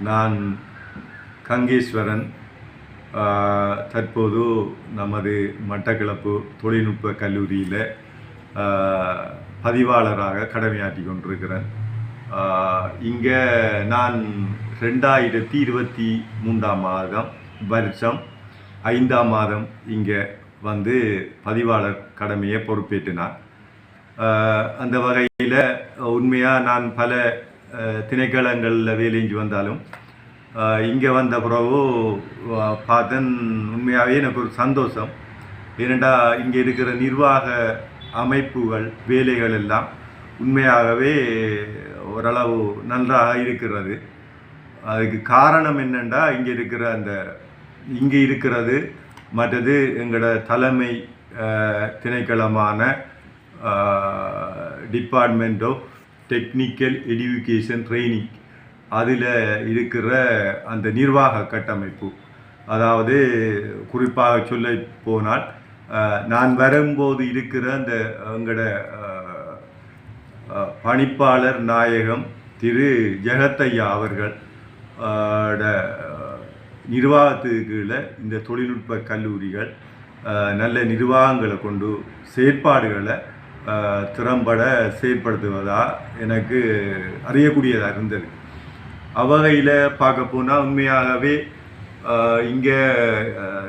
நான் கங்கேஸ்வரன். தற்போது நமது மட்டக்களப்பு தொழில்நுட்ப கல்லூரியில் பதிவாளராக கடமையாற்றி கொண்டிருக்கிறேன். இங்கே நான் 2023 வருஷம் 5ஆம் மாதம் இங்கே வந்து பதிவாளர் கடமையை பொறுப்பேற்றினான். அந்த வகையில் உண்மையாக நான் பல திணைக்களங்களில் வேலைஞ்சு வந்தாலும் இங்கே வந்த பிறகு பார்த்தேன் உண்மையாகவே எனக்கு ஒரு சந்தோஷம். ஏனெண்டா இங்கே இருக்கிற நிர்வாக அமைப்புகள் வேலைகள் எல்லாம் உண்மையாகவே ஓரளவு நன்றாக இருக்கிறது. அதுக்கு காரணம் என்னென்னா இங்கே இருக்கிறது மற்றது எங்களோட தலைமை திணைக்களமான department of technical education training, அதில் இருக்கிற அந்த நிர்வாக கட்டமைப்பு. அதாவது குறிப்பாக சொல்ல போனால் நான் வரும்போது இருக்கிற அந்த எங்களோட பணிப்பாளர் நாயகம் திரு ஜெகத்தையா அவர்கள் நிர்வாகத்துக்கு கீழே இந்த தொழில்நுட்ப கல்லூரிகள் நல்ல நிர்வாகங்களை கொண்டு செயற்பாடுகளை திறம்பட செயற்படுத்துவதாக எனக்கு அறியக்கூடியதாக இருந்தது. அவ்வகையில் பார்க்க போனால் உண்மையாகவே இங்கே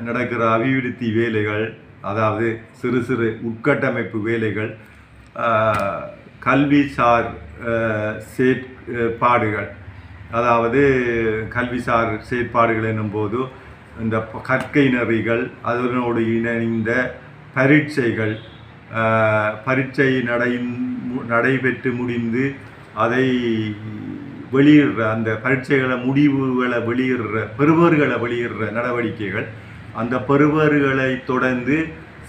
நடக்கிற அபிவிருத்தி வேலைகள், அதாவது சிறு சிறு உட்கட்டமைப்பு வேலைகள், கல்விசார் செயற்பாடுகள், அதாவது கல்விசார் செயற்பாடுகள் என்னும்போது இந்த கற்கை நெறிகள், அதனோடு இணைந்த பரீட்சைகள், பரீட்சை நடைபெற்று முடிந்து அதை வெளியிடுற அந்த பரீட்சைகளை முடிவுகளை பெறுபவர்களை வெளியிடுற நடவடிக்கைகள், அந்த பெறுபவர்களை தொடர்ந்து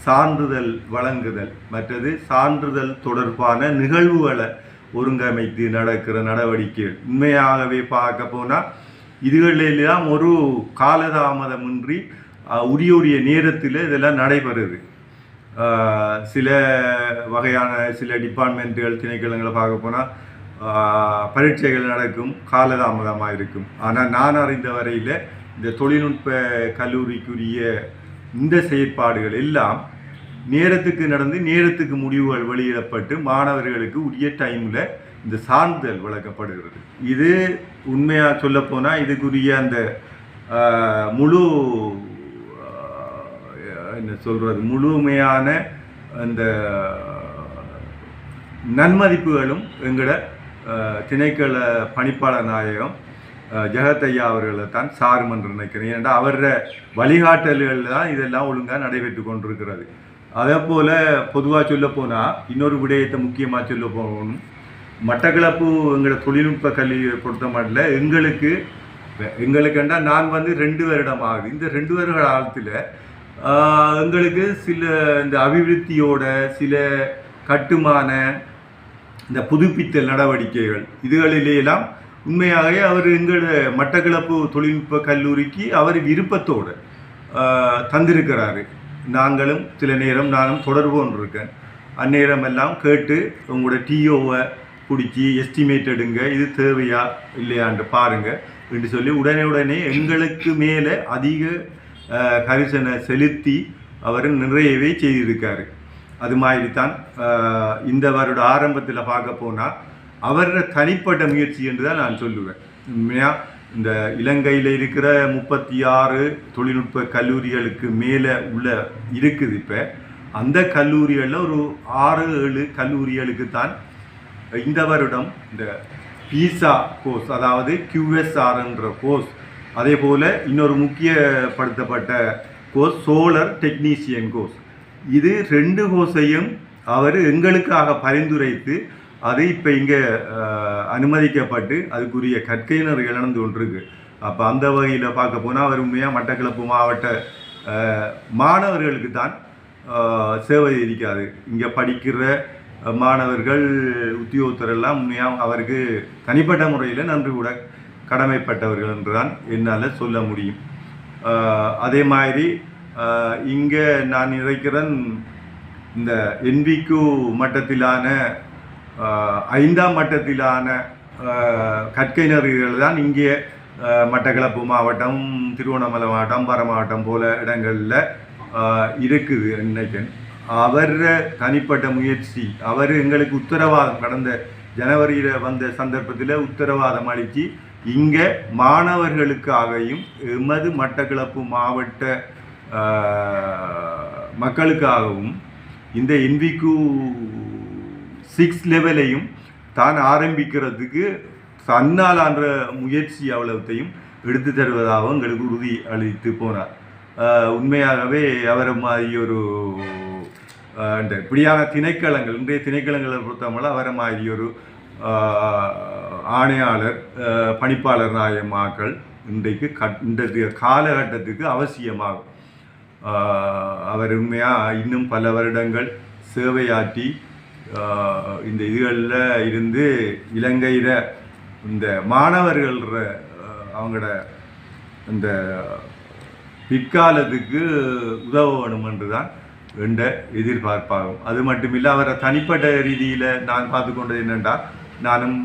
சான்றிதழ் வழங்குதல், மற்றது சான்றிதழ் தொடர்பான நிகழ்வுகளை ஒருங்கமைத்து நடக்கிற நடவடிக்கைகள். உண்மையாகவே பார்க்க போனால் இதுகளெல்லாம் ஒரு காலதாமதமின்றி உரிய நேரத்தில் இதெல்லாம் நடைபெறுது. சில வகையான சில டிபார்ட்மெண்ட்டுகள் திணைக்களங்களை பார்க்க போனால் பரீட்சைகள் நடக்கும், காலதாமதமாக இருக்கும். ஆனால் நான் அறிந்த வரையில் இந்த தொழில்நுட்ப கல்லூரிக்குரிய இந்த செயற்பாடுகள் எல்லாம் நேரத்துக்கு நடந்து நேரத்துக்கு முடிவுகள் வெளியிடப்பட்டு மாணவர்களுக்கு உரிய டைமில் இந்த சான்றிதழ் வழங்கப்படுகிறது. இது உண்மையாக சொல்லப்போனால் இதுக்குரிய அந்த முழுமையான அந்த நன்மதிப்புகளும் எங்களோட திணைக்கள பணிப்பாளர் நாயகம் ஜெகத்தையா அவர்களை தான் சாரும் என்று நினைக்கிறேன். ஏன்னா அவர வழிகாட்டல்கள் தான் இதெல்லாம் ஒழுங்காக நடைபெற்று கொண்டிருக்கிறது. அதே போல் பொதுவாக சொல்ல போனால் இன்னொரு விடயத்தை முக்கியமாக சொல்ல போகணும். மட்டக்களப்பு எங்களோட தொழில்நுட்ப கல்வியை பொறுத்த மட்டும் எங்களுக்குண்டா நான் வந்து 2 வருடம் ஆகுது. இந்த 2 வருட காலத்தில் எங்களுக்கு சில இந்த அபிவிருத்தியோட சில கட்டுமான இந்த புதுப்பித்தல் நடவடிக்கைகள் இதுகளிலேயெல்லாம் உண்மையாகவே அவர் எங்களோட மட்டக்களப்பு தொழில்நுட்ப கல்லூரிக்கு அவர் விருப்பத்தோடு தந்திருக்கிறாரு. நாங்களும் சில நேரம் நானும் தொடர்பு கொண்டிருக்கேன். அந்நேரம் எல்லாம் கேட்டு உங்களோட டிஓவை பிடிச்சி எஸ்டிமேட் எடுங்க, இது தேவையா இல்லையான்னு பாருங்கள் என்று சொல்லி உடனே எங்களுக்கு மேலே அதிக கரிசனை செலுத்தி அவர் நிறையவே செய்திருக்காரு. அது மாதிரி தான் இந்த வருட ஆரம்பத்தில் பார்க்க போனால் அவரோட தனிப்பட்ட முயற்சி என்று தான் நான் சொல்லுவேன். உண்மையாக இந்த இலங்கையில் இருக்கிற 36 தொழில்நுட்ப கல்லூரிகளுக்கு மேலே இருக்குது. இப்போ அந்த கல்லூரிகளில் ஒரு 6-7 கல்லூரிகளுக்கு தான் இந்த வருடம் இந்த பீசா கோர்ஸ், அதாவது QSRன்ற கோர்ஸ், அதே போல் இன்னொரு முக்கியப்படுத்தப்பட்ட கோர்ஸ் சோலர் டெக்னீஷியன் கோர்ஸ். இது 2 கோர்ஸையும் அவர் எங்களுக்காக பரிந்துரைத்து அது இப்போ இங்கே அனுமதிக்கப்பட்டு அதுக்குரிய கற்கையினர் இழந்து கொண்டிருக்கு. அப்போ அந்த வகையில் பார்க்க போனால் அவர் உண்மையாக மட்டக்களப்பு மாவட்ட மாணவர்களுக்கு தான் சேவை இருக்காது. இங்கே படிக்கிற மாணவர்கள் உத்தியோகத்தரெல்லாம் உண்மையாக அவருக்கு தனிப்பட்ட முறையில் நன்றி கூட கடமைப்பட்டவர்கள் என்று தான் என்னால் சொல்ல முடியும். அதே மாதிரி இங்கே நான் நினைக்கிறேன் இந்த NVQ மட்டத்திலான 5ஆம் மட்டத்திலான கற்கை நெறிகள் தான் இங்கே மட்டக்களப்பு மாவட்டம், திருவண்ணாமலை மாவட்டம், பர மாவட்டம் போல இடங்களில் இருக்குது நினைக்கிறேன். அவர் தனிப்பட்ட முயற்சி, அவர் எங்களுக்கு உத்தரவாதம் கடந்த ஜனவரியில் வந்த சந்தர்ப்பத்தில் உத்தரவாதம் அளித்து இங்கே மாணவர்களுக்காகவும் எமது மட்டக்களப்பு மாவட்ட மக்களுக்காகவும் இந்த NVQ 6 லெவலையும் தான் ஆரம்பிக்கிறதுக்கு தன்னாலான்ற முயற்சி அவ்வளவுத்தையும் எடுத்து தருவதாக எங்களுக்கு உறுதி அளித்து போனார். உண்மையாகவே அவரை மாதிரி ஒரு இந்த இப்படியான திணைக்களங்கள், இன்றைய திணைக்களங்களை பொறுத்தவரை அவரை மாதிரி ஒரு ஆணையாளர், பணிப்பாளர் நாயமாக்கள் இன்றைக்கு இன்றைய காலகட்டத்துக்கு அவசியமாகும். அவர் உண்மையாக இன்னும் பல வருடங்கள் சேவையாற்றி இந்த இதுகளில் இருந்து இலங்கையில் இந்த மாணவர்கள் அவங்களோட இந்த பிற்காலத்துக்கு உதவணும் என்று தான் என்ற எதிர்பார்ப்பாகும். அது மட்டுமில்லை, அவரை தனிப்பட்ட ரீதியில் நான் பார்த்து கொண்டது என்னென்றால், நானும்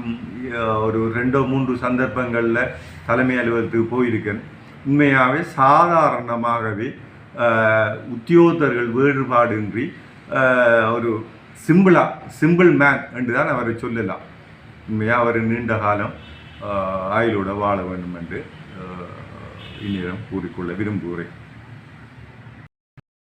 ஒரு 2-3 சந்தர்ப்பங்களில் தலைமை அலுவலகத்துக்கு போயிருக்கேன். உண்மையாகவே சாதாரணமாகவே உத்தியோகத்தர்கள் வேறுபாடின்றி ஒரு சிம்பிள் மேன் என்று தான் அவரை சொல்லலாம். உண்மையாக அவர் நீண்ட காலம் ஆயுளோட வாழ வேண்டும் என்று இந்நேரம் கூறிக்கொள்ள விரும்புகிறேன்.